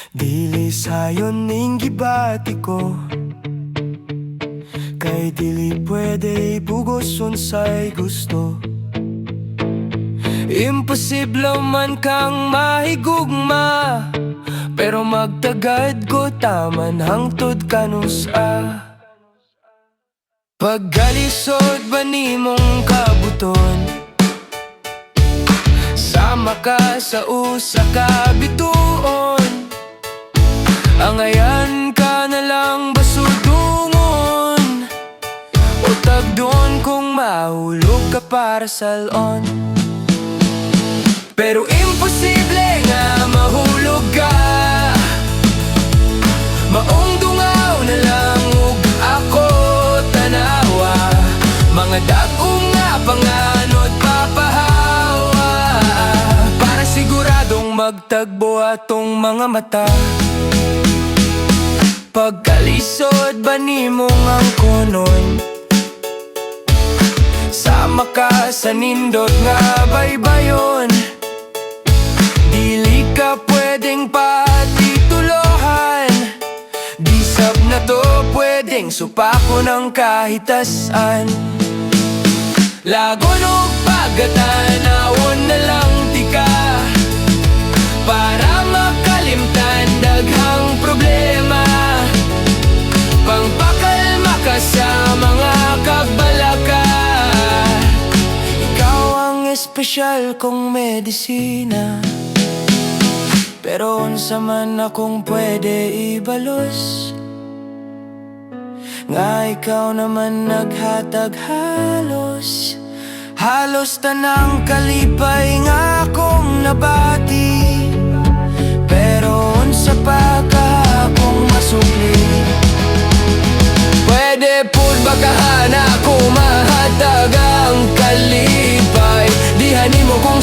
Dili sayon ning gibati ko, kay dili pwede ibugos unsay gusto. Imposible man kang mahigugma, pero magtagad ko taman hangtod kanusa. Pagkalisod ba nimong kabuton, sama ka sa usa ka bituon. Angayan ka na lang basudungon, o tagdoon kung mahulog ka para salon. Pero imposible nga mahulog ka, maong dungaw na lang ug ako tanawa. Mga dagong nga panganod papahawa, para siguradong magtagbo atong mga mata. Pagkalisod ba nimong ang kunon, sama ka sa nindot nga baybayon. Dili ka pwedeng patitulohan, di sab na to pwedeng supako ng kahitasan. Lagon o pagatanawon na lang tika, para makalimtan daghang problema. Pangpakalma ka sa mga kabalaka, ikaw ang espesyal kong medisina. Pero unsa man akong pwede ibalos, nga ikaw naman naghatag halos. Halos tanang kalipay nga akong nabati, pero unsa pa ka akong masukli. Pwede pud ba kahana ko mahatag ang kalipay, dihan nimo kung